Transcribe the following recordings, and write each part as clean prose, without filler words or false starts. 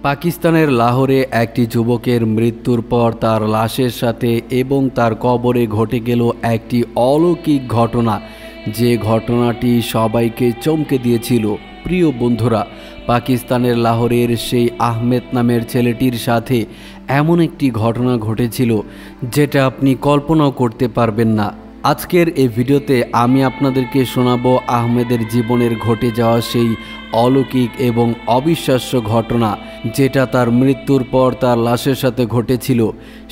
পাকিস্তানের লাহোরে একটি যুবকের মৃত্যুর পর তার লাশের সাথে এবং তার কবরে ঘটে গেল একটি অলৌকিক ঘটনা, যে ঘটনাটি সবাইকে চমকে দিয়েছিল। প্রিয় বন্ধুরা, পাকিস্তানের লাহোরের সেই আহমেদ নামের ছেলেটির সাথে এমন একটি ঘটনা ঘটেছিল যেটা আপনি কল্পনাও করতে পারবেন না। আজকের এই ভিডিওতে আমি আপনাদেরকে শোনাবো আহমেদের জীবনের ঘটে যাওয়া সেই অলৌকিক এবং অবিশ্বাস্য ঘটনা, যেটা তার মৃত্যুর পর তার লাশের সাথে ঘটেছিল।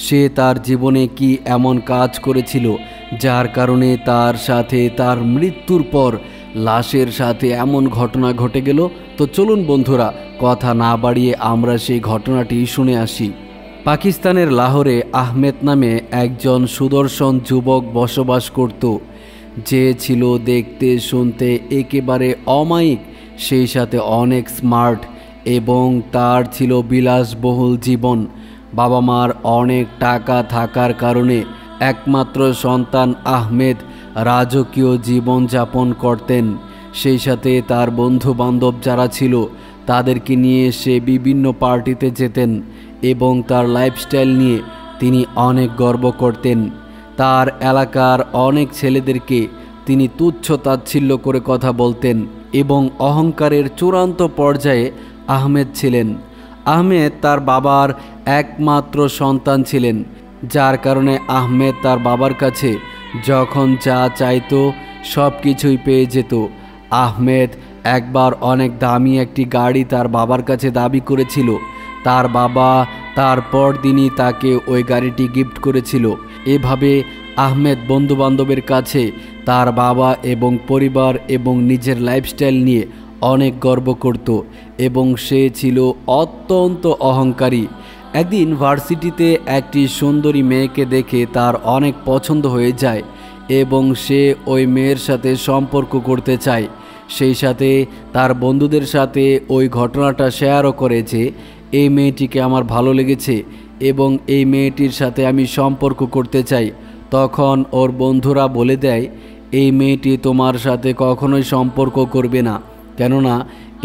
সে তার জীবনে কি এমন কাজ করেছিল যার কারণে তার সাথে তার মৃত্যুর পর লাশের সাথে এমন ঘটনা ঘটে গেল। তো চলুন বন্ধুরা, কথা না বাড়িয়ে আমরা সেই ঘটনাটি শুনে আসি। পাকিস্তানের লাহোরে আহমেদ নামে একজন সুদর্শন যুবক বসবাস করত, যে ছিল দেখতে শুনতে একেবারে অমায়িক, সেই সাথে অনেক স্মার্ট এবং তার ছিল বিলাসবহুল জীবন। বাবা মার অনেক টাকা থাকার কারণে একমাত্র সন্তান আহমেদ রাজকীয় জীবন যাপন করতেন। সেই সাথে তার বন্ধু বান্ধব যারা ছিল তাদেরকে নিয়ে সে বিভিন্ন পার্টিতে যেতেন এবং তার লাইফস্টাইল নিয়ে তিনি অনেক গর্ব করতেন। তার এলাকার অনেক ছেলেদেরকে তিনি তুচ্ছ তাচ্ছিল্য করে কথা বলতেন এবং অহংকারের চূড়ান্ত পর্যায়ে আহমেদ ছিলেন। আহমেদ তার বাবার একমাত্র সন্তান ছিলেন, যার কারণে আহমেদ তার বাবার কাছে যখন যা চাইতো সব কিছুই পেয়ে যেত। আহমেদ একবার অনেক দামি একটি গাড়ি তার বাবার কাছে দাবি করেছিল। তার বাবা তারপর দিনই তাকে ওই গাড়িটি গিফট করেছিল। এভাবে আহমেদ বন্ধুবান্ধবের কাছে তার বাবা এবং পরিবার এবং নিজের লাইফস্টাইল নিয়ে অনেক গর্ব করত এবং সে ছিল অত্যন্ত অহংকারী। একদিন ভার্সিটিতে একটি সুন্দরী মেয়েকে দেখে তার অনেক পছন্দ হয়ে যায় এবং সে ওই মেয়ের সাথে সম্পর্ক করতে চায়। সেই সাথে তার বন্ধুদের সাথে ওই ঘটনাটা শেয়ারও করে যে এই মেয়েটিকে আমার ভালো লেগেছে এবং এই মেয়েটির সাথে আমি সম্পর্ক করতে চাই। তখন ওর বন্ধুরা বলে দেয়, এই মেয়েটি তোমার সাথে কখনোই সম্পর্ক করবে না, কেননা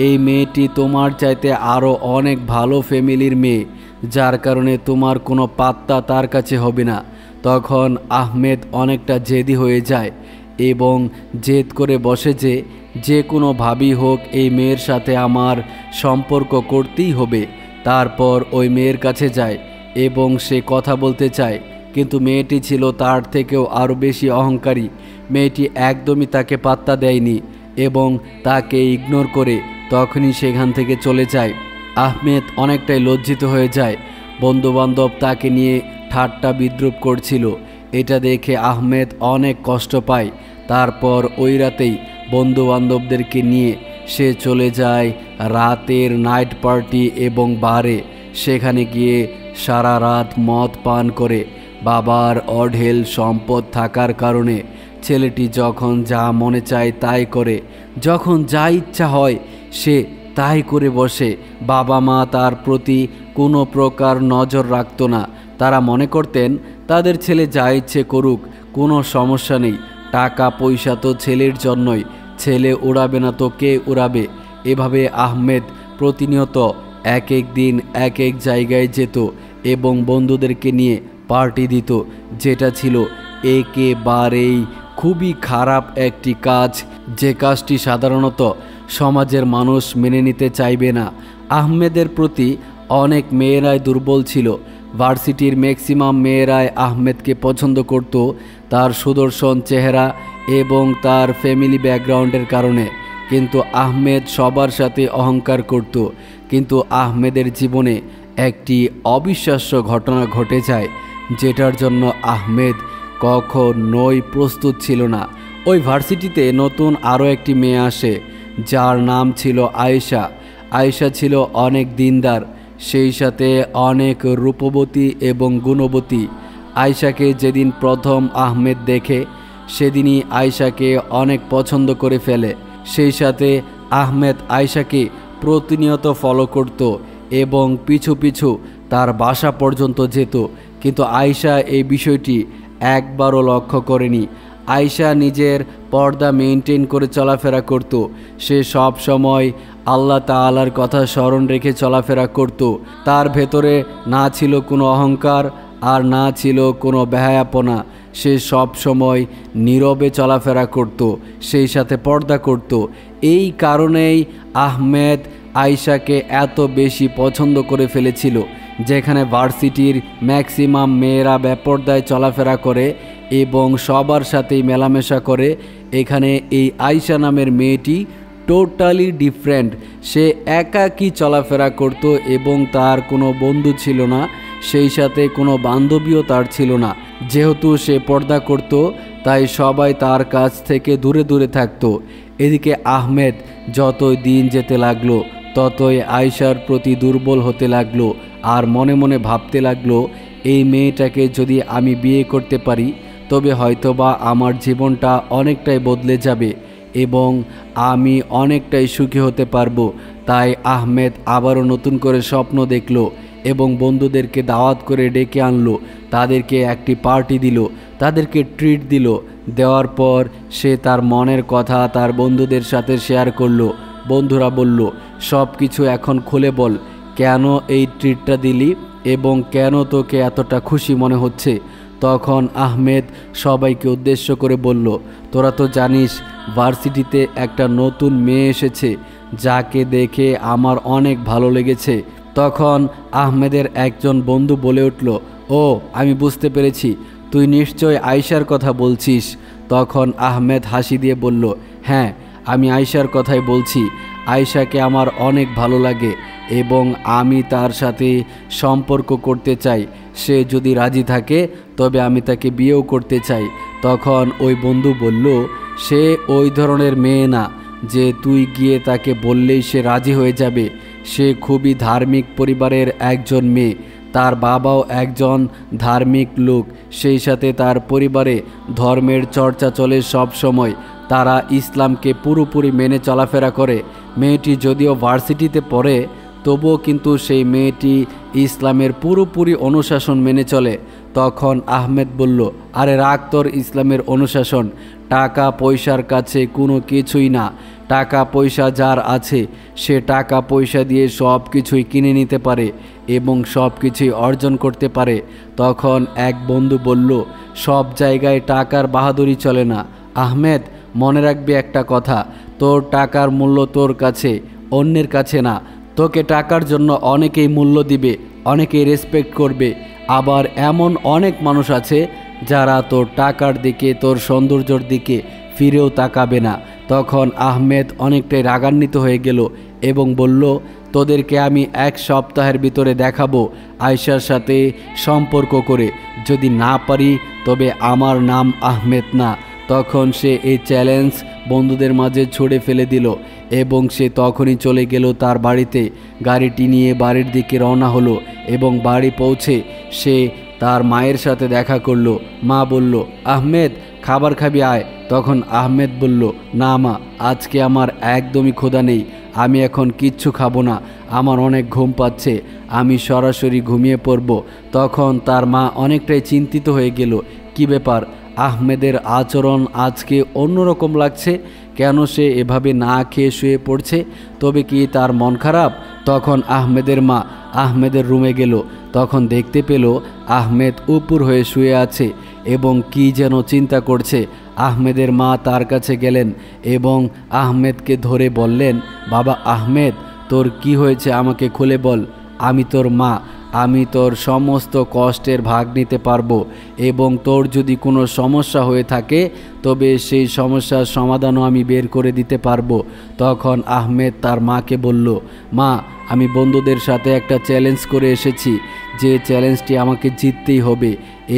এই মেয়েটি তোমার চাইতে আরও অনেক ভালো ফ্যামিলির মেয়ে, যার কারণে তোমার কোনো পাত্তা তার কাছে হবে না। তখন আহমেদ অনেকটা জেদি হয়ে যায় এবং জেদ করে বসে যে কোনোভাবেই হোক এই মেয়ের সাথে আমার সম্পর্ক করতেই হবে। তারপর ওই মেয়ের কাছে যায় এবং সে কথা বলতে চায়, কিন্তু মেয়েটি ছিল তার থেকেও আরও বেশি অহংকারী। মেয়েটি একদমই তাকে পাত্তা দেয়নি এবং তাকে ইগনোর করে তখনই সেখান থেকে চলে যায়। আহমেদ অনেকটাই লজ্জিত হয়ে যায়। বন্ধুবান্ধব তাকে নিয়ে ঠাট্টা বিদ্রূপ করছিল, এটা দেখে আহমেদ অনেক কষ্ট পায়। তারপর ওই রাতেই বন্ধুবান্ধবদেরকে নিয়ে সে চলে যায় রাতের নাইট পার্টি এবং বারে। সেখানে গিয়ে সারা রাত মদ পান করে বাবার অঢেল সম্পদ থাকার কারণে ছেলেটি যখন যা মনে চায় তাই করে, যখন যা ইচ্ছা হয় সে তাই করে বসে। বাবা মা তার প্রতি কোনো প্রকার নজর রাখত না। তারা মনে করতেন তাদের ছেলে যা ইচ্ছে করুক, কোনো সমস্যা নেই, টাকা পয়সা তো ছেলের জন্যই, ছেলে উড়াবে না তো কে উড়াবে। এভাবে আহমেদ প্রতিনিয়ত এক এক দিন এক এক জায়গায় যেত এবং বন্ধুদেরকে নিয়ে পার্টি দিত, যেটা ছিল একেবারেই খুবই খারাপ একটি কাজ, যে কাজটি সাধারণত সমাজের মানুষ মেনে নিতে চাইবে না। আহমেদের প্রতি অনেক মেয়েরাই দুর্বল ছিল। ভার্সিটির ম্যাক্সিমাম মেয়েরাই আহমেদকে পছন্দ করত তার সুদর্শন চেহারা এবং তার ফ্যামিলি ব্যাকগ্রাউন্ডের কারণে, কিন্তু আহমেদ সবার সাথে অহংকার করত। কিন্তু আহমেদের জীবনে একটি অবিশ্বাস্য ঘটনা ঘটে যায়, যেটার জন্য আহমেদ কখনোই প্রস্তুত ছিল না। ওই ভার্সিটিতে নতুন আরও একটি মেয়ে আসে, যার নাম ছিল আয়েশা। আয়েশা ছিল অনেক দিনদার, সেই সাথে অনেক রূপবতী এবং গুণবতী। আয়েশাকে যেদিন প্রথম আহমেদ দেখে সেদিনই আয়েশাকে অনেক পছন্দ করে ফেলে। সেই সাথে আহমেদ আয়েশাকে প্রতিনিয়ত ফলো করত এবং পিছু পিছু তার বাসা পর্যন্ত যেত, কিন্তু আয়েশা এই বিষয়টি একবারও লক্ষ্য করেনি। আয়েশা নিজের পর্দা মেনটেন করে চলাফেরা করত। সে সব সময় আল্লাহ তাআলার কথা স্মরণ রেখে চলাফেরা করত। তার ভেতরে না ছিল কোনো অহংকার আর না ছিল কোনো বেহায়াপনা। সে সব সময় নীরবে চলাফেরা করত, সেই সাথে পর্দা করত। এই কারণেই আহমেদ আয়েশাকে এত বেশি পছন্দ করে ফেলেছিল। যেখানে ভার্সিটির ম্যাক্সিমাম মেয়েরা বেপর্দায় চলাফেরা করে এবং সবার সাথেই মেলামেশা করে, এখানে এই আয়েশা নামের মেয়েটি টোটালি ডিফারেন্ট। সে একাকী চলাফেরা করত এবং তার কোনো বন্ধু ছিল না, সেই সাথে কোনো বান্ধবীও তার ছিল না। যেহেতু সে পর্দা করত তাই সবাই তার কাছ থেকে দূরে দূরে থাকত। এদিকে আহমেদ যতই দিন যেতে লাগলো ততই আয়েশার প্রতি দুর্বল হতে লাগলো আর মনে মনে ভাবতে লাগলো, এই মেয়েটাকে যদি আমি বিয়ে করতে পারি তবে হয়তোবা আমার জীবনটা অনেকটাই বদলে যাবে এবং আমি অনেকটাই সুখী হতে পারবো। তাই আহমেদ আবারও নতুন করে স্বপ্ন দেখলো এবং বন্ধুদেরকে দাওয়াত করে ডেকে আনলো, তাদেরকে একটি পার্টি দিল, তাদেরকে ট্রিট দিল। দেওয়ার পর সে তার মনের কথা তার বন্ধুদের সাথে শেয়ার করলো। বন্ধুরা বলল, সব কিছু এখন খুলে বল, কেন এই ট্রিটটা দিলি এবং কেন তোকে এতটা খুশি মনে হচ্ছে। তখন আহমেদ সবাইকে উদ্দেশ্য করে বলল, তোরা তো জানিস ভার্সিটিতে একটা নতুন মেয়ে এসেছে যাকে দেখে আমার অনেক ভালো লেগেছে। তখন আহমেদের একজন বন্ধু বলে উঠল, ও আমি বুঝতে পেরেছি, তুই নিশ্চয় আয়েশার কথা বলছিস। তখন আহমেদ হাসি দিয়ে বলল, হ্যাঁ আমি আয়েশার কথাই বলছি। আয়েশাকে আমার অনেক ভালো লাগে এবং আমি তার সাথে সম্পর্ক করতে চাই। সে যদি রাজি থাকে তবে আমি তাকে বিয়েও করতে চাই। তখন ওই বন্ধু বলল, সে ওই ধরনের মেয়ে না যে তুই গিয়ে তাকে বললেই সে রাজি হয়ে যাবে। সে খুবই ধার্মিক পরিবারের একজন মেয়ে, তার বাবাও একজন ধার্মিক লোক, সেই সাথে তার পরিবারে ধর্মের চর্চা চলে সব সময়। তারা ইসলামকে পুরোপুরি মেনে চলাফেরা করে। মেয়েটি যদিও ভার্সিটিতে পড়ে তবুও কিন্তু সেই মেয়েটি ইসলামের পুরোপুরি অনুশাসন মেনে চলে। তখন আহমেদ বলল, আরে রাখ তোর ইসলামের অনুশাসন, টাকা পয়সার কাছে কোনো কিছুই না। টাকা পয়সা যার আছে সে টাকা পয়সা দিয়ে সব কিছুই কিনে নিতে পারে এবং সব কিছুই অর্জন করতে পারে। তখন এক বন্ধু বলল, সব জায়গায় টাকার বাহাদুরি চলে না আহমেদ, মনে রাখবি একটা কথা, তোর টাকার মূল্য তোর কাছে, অন্যের কাছে না। তোকে টাকার জন্য অনেকেই মূল্য দিবে, অনেকেই রেসপেক্ট করবে, আবার এমন অনেক মানুষ আছে যারা তোর টাকার দিকে তোর সৌন্দর্যর দিকে ফিরেও তাকাবে না। তখন আহমেদ অনেকটাই রাগান্বিত হয়ে গেল এবং বলল, তোদেরকে আমি এক সপ্তাহের ভিতরে দেখাবো আয়েশার সাথে সম্পর্ক করে, যদি না পারি তবে আমার নাম আহমেদ না। তখন সে এই চ্যালেঞ্জ বন্ধুদের মাঝে ছুড়ে ফেলে দিল এবং সে তখনই চলে গেল তার বাড়িতে। গাড়িটি নিয়ে বাড়ির দিকে রওনা হলো এবং বাড়ি পৌঁছে সে তার মায়ের সাথে দেখা করলো। মা বলল, আহমেদ খাবার খাবি আয়। তখন আহমেদ বলল, না মা, আজকে আমার একদমই ক্ষুধা নেই, আমি এখন কিচ্ছু খাবো না, আমার অনেক ঘুম পাচ্ছে, আমি সরাসরি ঘুমিয়ে পড়ব। তখন তার মা অনেকটাই চিন্তিত হয়ে গেল, কি ব্যাপার, আহমেদের আচরণ আজকে অন্যরকম লাগছে, কেন সে এভাবে না খেয়ে শুয়ে পড়ছে, তবে কি তার মন খারাপ? তখন আহমেদের মা আহমেদের রুমে গেল, তখন দেখতে পেল আহমেদ উপর হয়ে শুয়ে আছে এবং কি যেন চিন্তা করছে। আহমেদের মা তার কাছে গেলেন এবং আহমেদকে ধরে বললেন, বাবা আহমেদ, তোর কি হয়েছে আমাকে খুলে বল, আমি তোর মা, আমি তোর সমস্ত কষ্টের ভাগ নিতে পারবো এবং তোর যদি কোনো সমস্যা হয়ে থাকে তবে সেই সমস্যার সমাধানও আমি বের করে দিতে পারবো। তখন আহমেদ তার মাকে বলল, মা, আমি বন্ধুদের সাথে একটা চ্যালেঞ্জ করে এসেছি, যে চ্যালেঞ্জটি আমাকে জিততেই হবে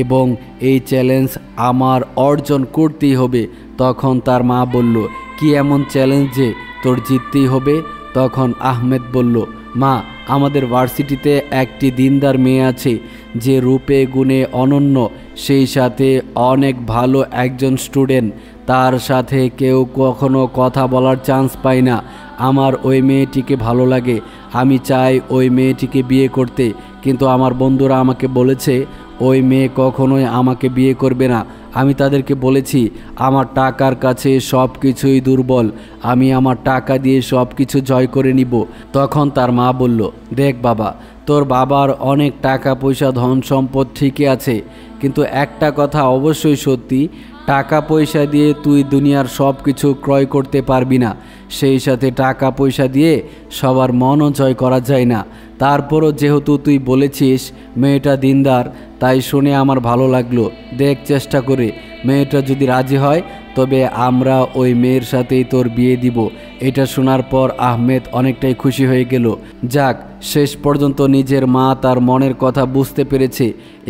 এবং এই চ্যালেঞ্জ আমার অর্জন করতেই হবে। তখন তার মা বলল, কি এমন চ্যালেঞ্জ যে তোর জিততেই হবে? তখন আহমেদ বলল, মা, আমাদের ভার্সিটিতে একটি দিনদার মেয়ে আছে যে রূপে গুণে অনন্য, সেই সাথে অনেক ভালো একজন স্টুডেন্ট, তার সাথে কেউ কখনো কথা বলার চান্স পায় না। আমার ওই মেয়েটিকে ভালো লাগে, আমি চাই ওই মেয়েটিকে বিয়ে করতে, কিন্তু আমার বন্ধুরা আমাকে বলেছে ওই মেয়ে কখনোই আমাকে বিয়ে করবে না। আমি তাদেরকে বলেছি আমার টাকার কাছে সব কিছুই দুর্বল, আমি আমার টাকা দিয়ে সব কিছু জয় করে নিব। তখন তার মা বলল, দেখ বাবা, তোর বাবার অনেক টাকা পয়সা ধন সম্পদ ঠিকই আছে, কিন্তু একটা কথা অবশ্যই সত্যি, টাকা পয়সা দিয়ে তুই দুনিয়ার সব কিছু ক্রয় করতে পারবি না, সেই সাথে টাকা পয়সা দিয়ে সবার মনও জয় করা যায় না। তারপরও যেহেতু তুই বলেছিস মেয়েটা দিনদার, তাই শুনে আমার ভালো লাগলো। দেখ চেষ্টা করে, মেয়েটা যদি রাজি হয় তবে আমরা ওই মেয়ের সাথেই তোর বিয়ে দিব। এটা শোনার পর আহমেদ অনেকটাই খুশি হয়ে গেল। যাক, শেষ পর্যন্ত নিজের মা তার মনের কথা বুঝতে পেরেছে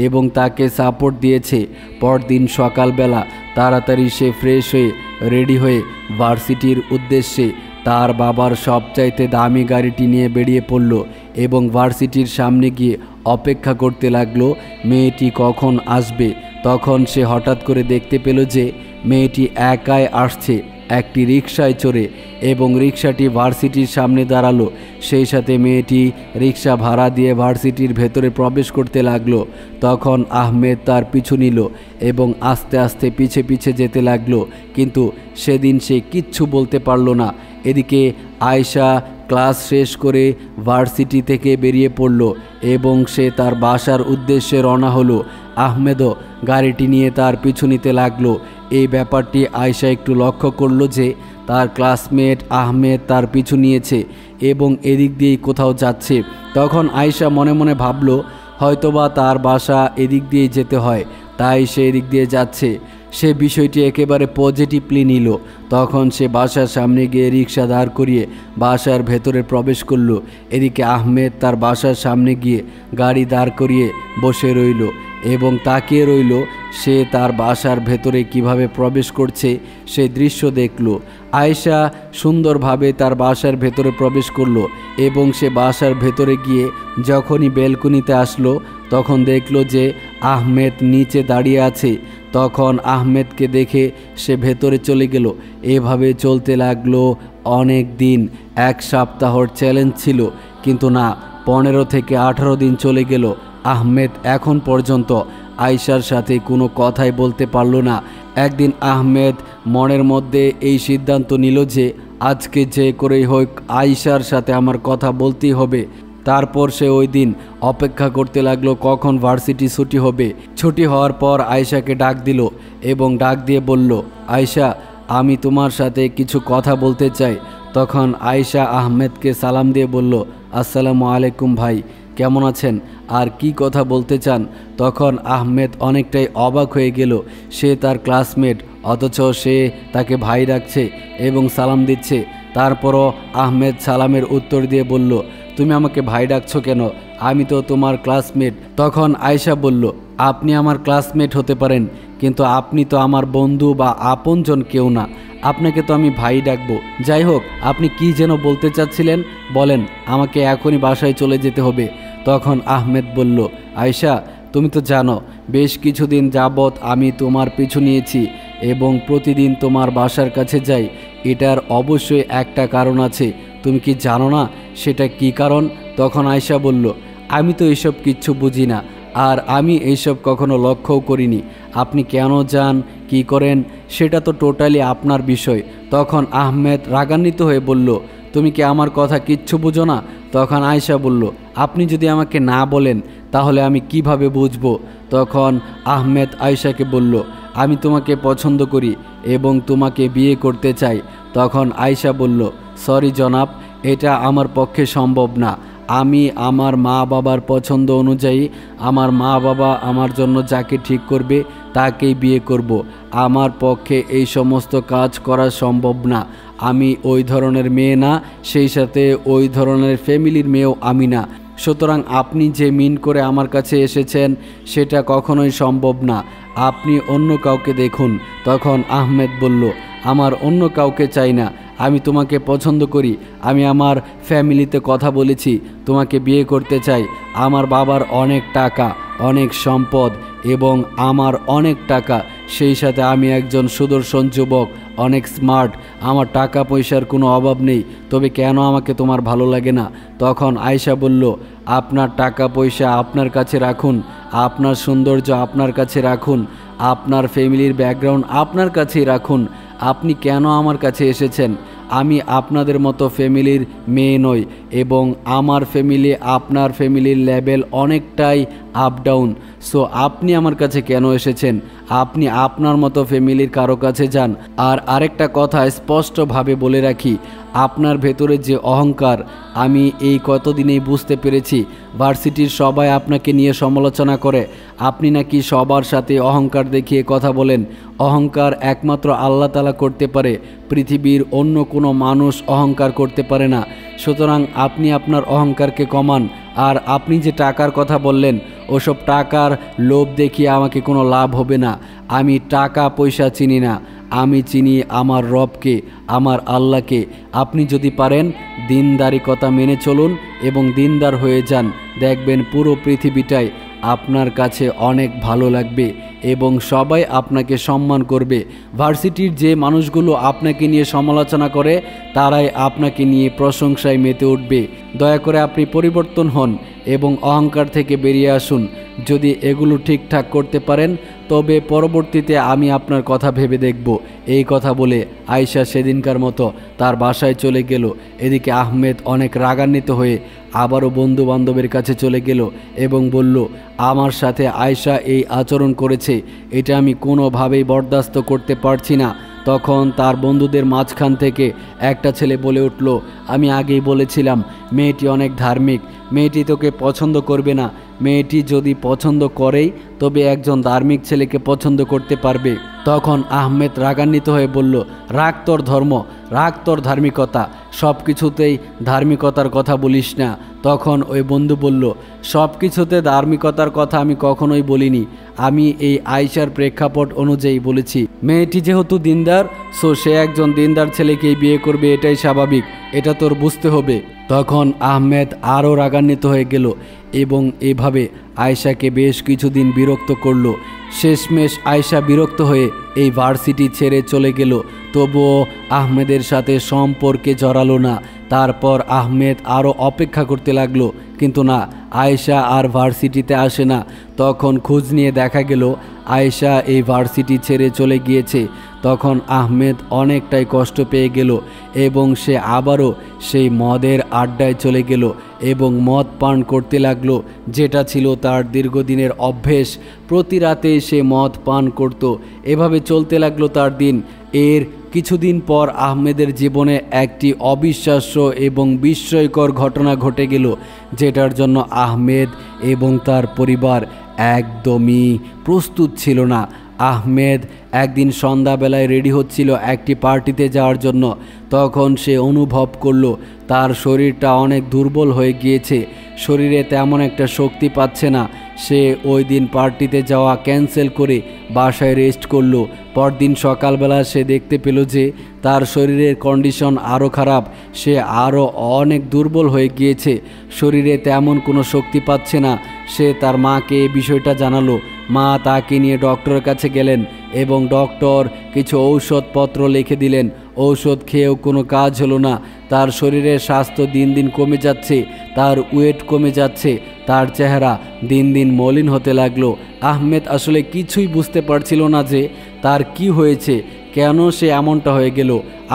এবং তাকে সাপোর্ট দিয়েছে। পরদিন সকালবেলা তাড়াতাড়ি সে ফ্রেশ হয়ে রেডি হয়ে ভার্সিটির উদ্দেশ্যে তার বাবার সবচাইতে দামি গাড়িটি নিয়ে বেরিয়ে পড়ল এবং ভার্সিটির সামনে গিয়ে অপেক্ষা করতে লাগলো মেয়েটি কখন আসবে। তখন সে হঠাৎ করে দেখতে পেল যে মেয়েটি একাই আসছে একটি রিকশায় চড়ে এবং রিকশাটি ভার্সিটির সামনে দাঁড়ালো। সেই সাথে মেয়েটি রিকশা ভাড়া দিয়ে ভার্সিটির ভেতরে প্রবেশ করতে লাগলো। তখন আহমেদ তার পিছু নিল এবং আস্তে আস্তে পিছে পিছে যেতে লাগলো, কিন্তু সেদিন সে কিচ্ছু বলতে পারল না। এদিকে আয়েশা ক্লাস শেষ করে ভার্সিটি থেকে বেরিয়ে পড়ল এবং সে তার বাসার উদ্দেশ্যে রওনা হলো। আহমেদও গাড়িটি নিয়ে তার পিছু নিতে লাগলো। এই ব্যাপারটি আয়েশা একটু লক্ষ্য করলো যে তার ক্লাসমেট আহমেদ তার পিছু নিয়েছে এবং এদিক দিয়েই কোথাও যাচ্ছে। তখন আয়েশা মনে মনে ভাবল হয়তোবা তার বাসা এদিক দিয়ে যেতে হয়, তাই সে এদিক দিয়ে যাচ্ছে। সে বিষয়টি একেবারে পজিটিভলি নিল। তখন সে বাসার সামনে গিয়ে রিকশা দাঁড় করিয়ে বাসার ভেতরে প্রবেশ করলো। এদিকে আহমেদ তার বাসার সামনে গিয়ে গাড়ি দাঁড় করিয়ে বসে রইল এবং তাকিয়ে রইল সে তার বাসার ভেতরে কিভাবে প্রবেশ করছে সেই দৃশ্য দেখল। আয়েশা সুন্দরভাবে তার বাসার ভেতরে প্রবেশ করলো এবং সে বাসার ভেতরে গিয়ে যখনই বেলকনিতে আসলো তখন দেখল যে আহমেদ নিচে দাঁড়িয়ে আছে। তখন আহমেদকে দেখে সে ভেতরে চলে গেল। এভাবে চলতে লাগলো অনেক দিন। এক সপ্তাহর চ্যালেঞ্জ ছিল, কিন্তু না, 15 থেকে 18 দিন চলে গেল। আহমেদ এখন পর্যন্ত আয়েশার সাথে কোনো কথাই বলতে পারল না। একদিন আহমেদ মনের মধ্যে এই সিদ্ধান্ত নিল যে আজকে যে করেই হোক আয়েশার সাথে আমার কথা বলতেই হবে। তারপর সে ওই দিন অপেক্ষা করতে লাগলো কখন ভার্সিটি ছুটি হবে। ছুটি হওয়ার পর আয়েশাকে ডাক দিল এবং ডাক দিয়ে বলল, আয়েশা, আমি তোমার সাথে কিছু কথা বলতে চাই। তখন আয়েশা আহমেদকে সালাম দিয়ে বলল, আসসালামু আলাইকুম ভাই, কেমন আছেন আর কি কথা বলতে চান? তখন আহমেদ অনেকটাই অবাক হয়ে গেল। সে তার ক্লাসমেট, অথচ সে তাকে ভাই ডাকছে এবং সালাম দিচ্ছে। তারপরও আহমেদ সালামের উত্তর দিয়ে বলল, তুমি আমাকে ভাই ডাকছো কেন? আমি তো তোমার ক্লাসমেট। তখন আয়েশা বলল, আপনি আমার ক্লাসমেট হতে পারেন, কিন্তু আপনি তো আমার বন্ধু বা আপনজন কেউ না, আপনাকে তো আমি ভাই ডাকবো। যাই হোক, আপনি কি যেন বলতে চাচ্ছিলেন বলেন, আমাকে এখনই বাসায় চলে যেতে হবে। তখন আহমেদ বলল, আয়েশা, তুমি তো জানো বেশ কিছুদিন যাবৎ আমি তোমার পিছু নিয়েছি এবং প্রতিদিন তোমার বাসার কাছে যাই। এটার অবশ্যই একটা কারণ আছে, তুমি কি জানো না সেটা কি কারণ? তখন আয়েশা বলল, আমি তো এইসব কিচ্ছু বুঝি না, আর আমি এইসব কখনো লক্ষ্যও করিনি। আপনি কেন যান, কি করেন, সেটা তো টোটালি আপনার বিষয়। তখন আহমেদ রাগান্বিত হয়ে বলল, তুমি কি আমার কথা কিচ্ছু বুঝো না? তখন আয়েশা বলল, আপনি যদি আমাকে না বলেন তাহলে আমি কিভাবে বুঝবো? তখন আহমেদ আয়েশাকে বলল, আমি তোমাকে পছন্দ করি এবং তোমাকে বিয়ে করতে চাই। তখন আয়েশা বলল, সরি জনাব, এটা আমার পক্ষে সম্ভব না। আমি আমার মা বাবার পছন্দ অনুযায়ী আমার মা বাবা আমার জন্য যাকে ঠিক করবে তাকেই বিয়ে করব। আমার পক্ষে এই সমস্ত কাজ করা সম্ভব না। আমি ওই ধরনের মেয়ে না, সেই সাথে ওই ধরনের ফ্যামিলির মেয়েও আমি না। সুতরাং আপনি যে মিন করে আমার কাছে এসেছেন সেটা কখনোই সম্ভব না। আপনি অন্য কাউকে দেখুন। তখন আহমেদ বলল, আমার অন্য কাউকে চাই না, আমি তোমাকে পছন্দ করি। আমি আমার ফ্যামিলিতে কথা বলেছি, তোমাকে বিয়ে করতে চাই। আমার বাবার অনেক টাকা, অনেক সম্পদ এবং আমার অনেক টাকা, সেই সাথে আমি একজন সুদর্শন যুবক, অনেক স্মার্ট, আমার টাকা পয়সার কোনো অভাব নেই, তবে কেন আমাকে তোমার ভালো লাগে না? তখন আয়েশা বলল, আপনার টাকা পয়সা আপনার কাছে রাখুন, আপনার সৌন্দর্য আপনার কাছে রাখুন, আপনার ফ্যামিলির ব্যাকগ্রাউন্ড আপনার কাছেই রাখুন, আপনি কেন আমার কাছে এসেছেন? আমি আপনাদের মতো ফ্যামিলির মেয়ে নই, এবং আমার ফ্যামিলি আপনার ফ্যামিলির লেভেল অনেকটাই আপ ডাউন। সো আপনি আমার কাছে কেন এসেছেন? আপনি আপনার মতো ফ্যামিলির কারো কাছে যান। আর আরেকটা কথা স্পষ্টভাবে বলে রাখি, আপনার ভেতরে যে অহংকার, আমি এই কতদিনেই বুঝতে পেরেছি। ভার্সিটির সবাই আপনাকে নিয়ে সমালোচনা করে, আপনি নাকি সবার সাথে অহংকার দেখিয়ে কথা বলেন। অহংকার একমাত্র আল্লাহ তাআলা করতে পারে, পৃথিবীর অন্য কোনো মানুষ অহংকার করতে পারে না। সুতরাং আপনি আপনার অহংকারকে কমান। আর আপনি যে টাকার কথা বললেন, ওসব টাকার লোভ দেখিয়ে আমাকে কোনো লাভ হবে না। আমি টাকা পয়সা চিনি না, আমি চিনি আমার রবকে, আমার আল্লাহকে। আপনি যদি পারেন দিনদারিকতা মেনে চলুন এবং দিনদার হয়ে যান, দেখবেন পুরো পৃথিবীটাই আপনার কাছে অনেক ভালো লাগবে এবং সবাই আপনাকে সম্মান করবে। ভার্সিটির যে মানুষগুলো আপনাকে নিয়ে সমালোচনা করে, তারাই আপনাকে নিয়ে প্রশংসায় মেতে উঠবে। দয়া করে আপনি পরিবর্তন হন এবং অহংকার থেকে বেরিয়ে আসুন। যদি এগুলো ঠিকঠাক করতে পারেন, তবে পরবর্তীতে আমি আপনার কথা ভেবে দেখব। এই কথা বলে আয়েশা সেদিনকার মতো তার বাসায় চলে গেল। এদিকে আহমেদ অনেক রাগান্বিত হয়ে আবারও বন্ধু বান্ধবের কাছে চলে গেল এবং বলল, আমার সাথে আয়েশা এই আচরণ করেছে, এটা আমি কোনোভাবেই বরদাস্ত করতে পারছি না। তখন তার বন্ধুদের মাঝখান থেকে একটা ছেলে বলে উঠল, আমি আগেই বলেছিলাম মেয়েটি অনেক ধার্মিক, মেয়েটি তোকে পছন্দ করবে না। মেয়েটি যদি পছন্দ করেই, তবে একজন ধার্মিক ছেলেকে পছন্দ করতে পারবে। তখন আহমেদ রাগান্বিত হয়ে বলল, রাখ তোর ধর্ম, রাখ তোর ধার্মিকতা, সব কিছুতেই ধার্মিকতার কথা বলিস না। তখন ওই বন্ধু বলল, সব কিছুতে ধার্মিকতার কথা আমি কখনোই বলিনি, আমি এই আয়েশার প্রেক্ষাপট অনুযায়ী বলেছি। মেয়েটি যেহেতু দিনদার, সো সে একজন দিনদার ছেলেকেই বিয়ে করবে, এটাই স্বাভাবিক, এটা তোর বুঝতে হবে। তখন আহমেদ আরও রাগান্বিত হয়ে গেল এবং এভাবে আয়েশাকে বেশ কিছুদিন বিরক্ত করল। শেষমেশ আয়েশা বিরক্ত হয়ে এই ভার্সিটি ছেড়ে চলে গেল। তবুও আহমেদের সাথে সম্পর্কে জড়ালো না। তারপর আহমেদ আরও অপেক্ষা করতে লাগলো, কিন্তু না, আয়েশা আর ভার্সিটিতে আসে না। তখন খোঁজ নিয়ে দেখা গেল আয়েশা এই ভার্সিটি ছেড়ে চলে গিয়েছে। তখন আহমেদ অনেকটাই কষ্ট পেয়ে গেল এবং সে আবারও সেই মদের আড্ডায় চলে গেল এবং মদ পান করতে লাগলো, যেটা ছিল তার দীর্ঘদিনের অভ্যেস। প্রতি রাতে সে মদ পান করত। এভাবে চলতে লাগলো তার দিন। এর কিছুদিন পর আহমেদের জীবনে একটি অবিশ্বাস্য এবং বিস্ময়কর ঘটনা ঘটে গেল, যেটার জন্য আহমেদ এবং তার পরিবার একদমই প্রস্তুত ছিল না। আহমেদ একদিন সন্ধ্যাবেলায় রেডি হচ্ছিল একটি পার্টিতে যাওয়ার জন্য। তখন সে অনুভব করলো তার শরীরটা অনেক দুর্বল হয়ে গিয়েছে, শরীরে তেমন একটা শক্তি পাচ্ছে না। সে ওই দিন পার্টিতে যাওয়া ক্যান্সেল করে বাসায় রেস্ট করলো। পরদিন সকালবেলা সে দেখতে পেল যে তার শরীরের কন্ডিশন আরও খারাপ, সে আরও অনেক দুর্বল হয়ে গিয়েছে, শরীরে তেমন কোনো শক্তি পাচ্ছে না। সে তার মাকে এই বিষয়টা জানালো। মা তাকে নিয়ে ডক্টরের কাছে গেলেন এবং ডক্টর কিছু ঔষধপত্র লিখে দিলেন। ঔষধ খেয়েও কোনো কাজ হলো না। তার শরীরের স্বাস্থ্য দিন দিন কমে যাচ্ছে, তার ওয়েট কমে যাচ্ছে, তার চেহারা দিন দিন মলিন হতে লাগলো। আহমেদ আসলে কিছুই বুঝতে পারছিল না যে তার কি হয়েছে, কেন সে এমনটা হয়ে গেল।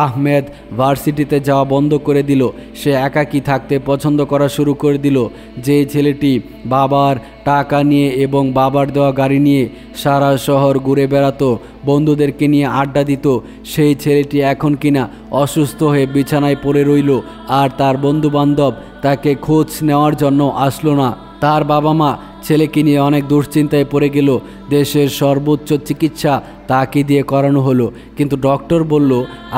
আহমেদ ভার্সিটিতে যাওয়া বন্ধ করে দিল। সে একাকী থাকতে পছন্দ করা শুরু করে দিল। যে ছেলেটি বাবার টাকা নিয়ে এবং বাবার দেওয়া গাড়ি নিয়ে সারা শহর ঘুরে বেড়াতো, বন্ধুদেরকে নিয়ে আড্ডা দিত, সেই ছেলেটি এখন কিনা অসুস্থ হয়ে বিছানায় পড়ে রইল। আর তার বন্ধুবান্ধব তাকে খোঁজ নেওয়ার জন্য আসলো না। তার বাবা মা ছেলেকে নিয়ে অনেক দুশ্চিন্তায় পড়ে গেল। দেশের সর্বোচ্চ চিকিৎসা তাকে দিয়ে করানো হলো, কিন্তু ডক্টর বলল,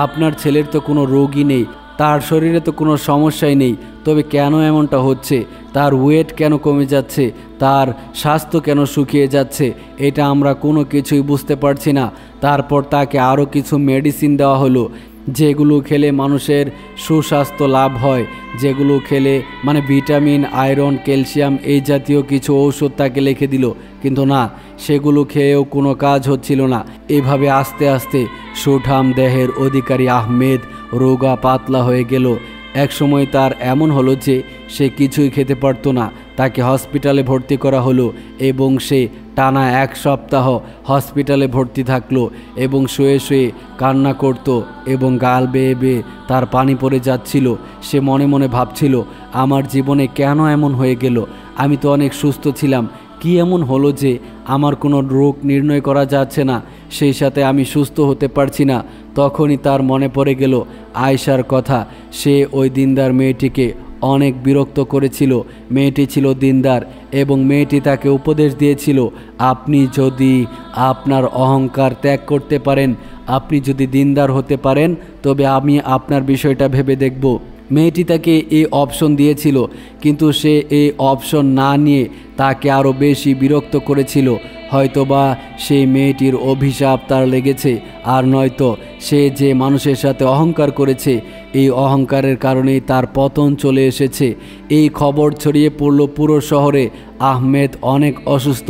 আপনার ছেলের তো কোনো রোগই নেই, তার শরীরে তো কোনো সমস্যাই নেই, তবে কেন এমনটা হচ্ছে, তার ওয়েট কেন কমে যাচ্ছে, তার স্বাস্থ্য কেন শুকিয়ে যাচ্ছে, এটা আমরা কোনো কিছুই বুঝতে পারছি না। তারপর তাকে আরও কিছু মেডিসিন দেওয়া হলো, যেগুলো খেলে মানুষের সুস্বাস্থ্য লাভ হয়, যেগুলো খেলে মানে ভিটামিন, আয়রন, ক্যালসিয়াম এই জাতীয় কিছু ঔষধ তাকে লিখে দিল, কিন্তু না, সেগুলো খেয়েও কোনো কাজ হচ্ছিল না। এভাবে আস্তে আস্তে সুঠাম দেহের অধিকারী আহমেদ রোগা পাতলা হয়ে গেল। একসময় তার এমন হলো যে সে কিছুই খেতে পারতো না। তাকে হসপিটালে ভর্তি করা হলো এবং সে টানা 1 সপ্তাহ হসপিটালে ভর্তি থাকলো এবং শুয়ে শুয়ে কান্না করত এবং গাল বেয়ে বেয়ে তার পানি পড়ে যাচ্ছিল। সে মনে মনে ভাবছিল, আমার জীবনে কেন এমন হয়ে গেল? আমি তো অনেক সুস্থ ছিলাম, কি এমন হলো যে আমার কোনো রোগ নির্ণয় করা যাচ্ছে না, সেই সাথে আমি সুস্থ হতে পারছি না। তখনই তার মনে পড়ে গেল আয়েশার কথা। সে ওই দিনদার মেয়েটিকে অনেক বিরক্ত করেছিল। মেয়েটি ছিল দিনদার এবং মেয়েটি তাকে উপদেশ দিয়েছিল, আপনি যদি আপনার অহংকার ত্যাগ করতে পারেন, আপনি যদি দিনদার হতে পারেন, তবে আমি আপনার বিষয়টা ভেবে দেখব। মেয়েটি তাকে এই অপশন দিয়েছিল, কিন্তু সে এই অপশন না নিয়ে তাকে আরও বেশি বিরক্ত করেছিল। হয়তোবা সেই মেয়েটির অভিশাপ তার লেগেছে, আর নয়তো সে যে মানুষের সাথে অহংকার করেছে, এই অহংকারের কারণেই তার পতন চলে এসেছে। এই খবর ছড়িয়ে পড়ল পুরো শহরে, আহমেদ অনেক অসুস্থ,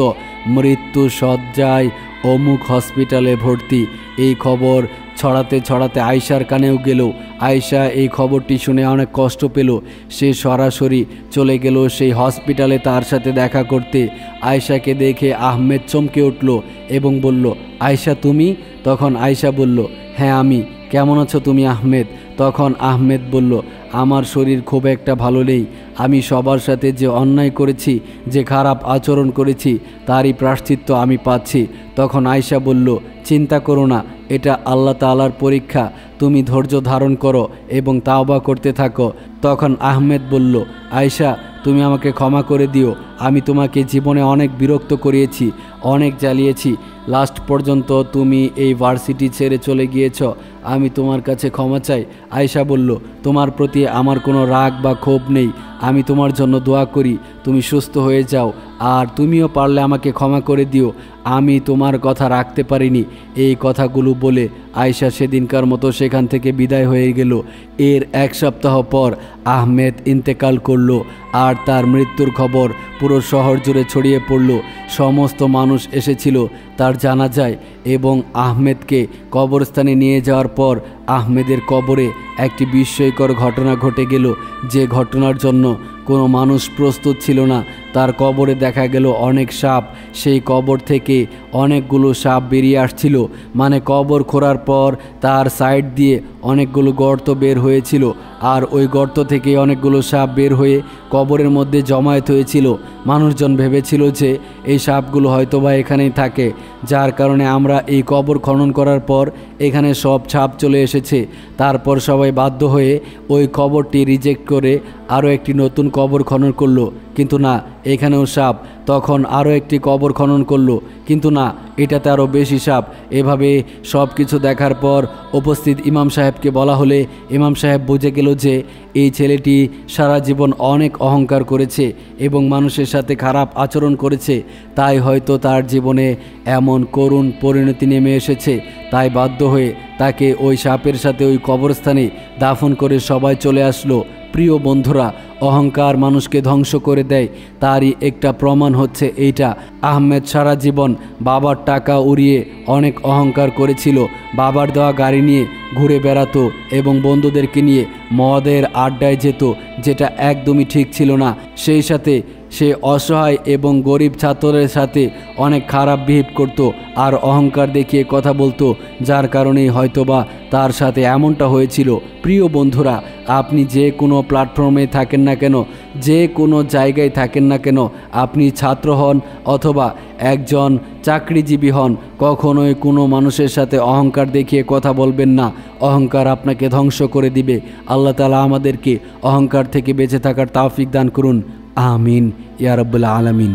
মৃত্যু শয্যায়, অমুক হসপিটালে ভর্তি। এই খবর ছড়াতে ছড়াতে আয়েশার কানেও গেল। আয়েশা এই খবরটি শুনে অনেক কষ্ট পেল। সে সরাসরি চলে গেল সেই হসপিটালে তার সাথে দেখা করতে। আয়েশাকে দেখে আহমেদ চমকে উঠল এবং বলল, আয়েশা তুমি? তখন আয়েশা বলল, হ্যাঁ আমি। কেমন আছো তুমি আহমেদ? তখন আহমেদ বলল, আমার শরীর খুব একটা ভালো নেই। আমি সবার সাথে যে অন্যায় করেছি, যে খারাপ আচরণ করেছি, তারই প্রায়শ্চিত্ত আমি পাচ্ছি। তখন আয়েশা বলল, চিন্তা করো না, এটা আল্লাহ তাআলার পরীক্ষা, তুমি ধৈর্য ধারণ করো এবং তাওবা করতে থাকো। তখন আহমেদ বলল, আয়েশা তুমি আমাকে ক্ষমা করে দিও, আমি তোমাকে জীবনে অনেক বিরক্ত করিয়েছি, অনেক জ্বালিয়েছি, লাস্ট পর্যন্ত তুমি এই ভার্সিটি ছেড়ে চলে গিয়েছ, আমি তোমার কাছে ক্ষমা চাই। আয়েশা বলল, তোমার প্রতি আমার কোনো রাগ বা ক্ষোভ নেই, আমি তোমার জন্য দোয়া করি তুমি সুস্থ হয়ে যাও, আর তুমিও পারলে আমাকে ক্ষমা করে দিও, আমি তোমার কথা রাখতে পারিনি। এই কথাগুলো বলে আয়েশা সেদিনকার মতো সেখান থেকে বিদায় হয়ে গেল। এর 1 সপ্তাহ পর আহমেদ ইন্তেকাল করল, আর তার মৃত্যুর খবর পুরো শহর জুড়ে ছড়িয়ে পড়ল। সমস্ত মানুষ এসেছিল তার জানাজায় এবং আহমেদকে কবরস্থানে নিয়ে যাওয়ার পর আহমেদের কবরে একটি বিস্ময়কর ঘটনা ঘটে গেল, যে ঘটনার জন্য কোনো মানুষ প্রস্তুত ছিল না। তার কবরে দেখা গেল অনেক সাপ, সেই কবর থেকে অনেকগুলো সাপ বেরিয়ে আসছিল, মানে কবর খোঁড়ার পর তার সাইড দিয়ে অনেকগুলো গর্ত বের হয়েছিল, আর ওই গর্ত থেকে অনেকগুলো সাপ বের হয়ে কবরের মধ্যে জমায়েত হয়েছিল। মানুষজন ভেবেছিল যে এই সাপগুলো হয়তোবা এখানেই থাকে, যার কারণে আমরা এই কবর খনন করার পর এখানে সব সাপ চলে এসেছে। তারপর সবাই বাধ্য হয়ে ওই কবরটি রিজেক্ট করে আরও একটি নতুন কবর খনন করলো, কিন্তু না, এখানেও সাপ। তখন আরও একটি কবর খনন করলো, কিন্তু না, এটাতে আরও বেশি সাপ। এভাবে সব কিছু দেখার পর উপস্থিত ইমাম সাহেবকে বলা হলে ইমাম সাহেব বুঝে গেল যে এই ছেলেটি সারা জীবন অনেক অহংকার করেছে এবং মানুষের সাথে খারাপ আচরণ করেছে, তাই হয়তো তার জীবনে এমন করুণ পরিণতি নেমে এসেছে। তাই বাধ্য হয়ে তাকে ওই সাপের সাথে ওই কবরস্থানে দাফন করে সবাই চলে আসলো। প্রিয় বন্ধুরা, অহংকার মানুষকে ধ্বংস করে দেয়, তারই একটা প্রমাণ হচ্ছে এইটা। আহমেদ সারা জীবন বাবার টাকা উড়িয়ে অনেক অহংকার করেছিল, বাবার দেওয়া গাড়ি নিয়ে ঘুরে বেড়াতো এবং বন্ধুদেরকে নিয়ে মদের আড্ডায় যেত, যেটা একদমই ঠিক ছিল না। সেই সাথে সে অসহায় এবং গরিব ছাত্রদের সাথে অনেক খারাপ বিহেভ করত আর অহংকার দেখিয়ে কথা বলতো, যার কারণেই হয়তোবা তার সাথে এমনটা হয়েছিল। প্রিয় বন্ধুরা, আপনি যে কোনো প্ল্যাটফর্মে থাকেন না কেন, যে কোনো জায়গায় থাকেন না কেন, আপনি ছাত্র হন অথবা একজন চাকরিজীবী হন, কখনোই কোনো মানুষের সাথে অহংকার দেখিয়ে কথা বলবেন না। অহংকার আপনাকে ধ্বংস করে দিবে। আল্লাহ তাআলা আমাদেরকে অহংকার থেকে বেঁচে থাকার তৌফিক দান করুন। আমিন ইয়া রাব্বুল আলামিন।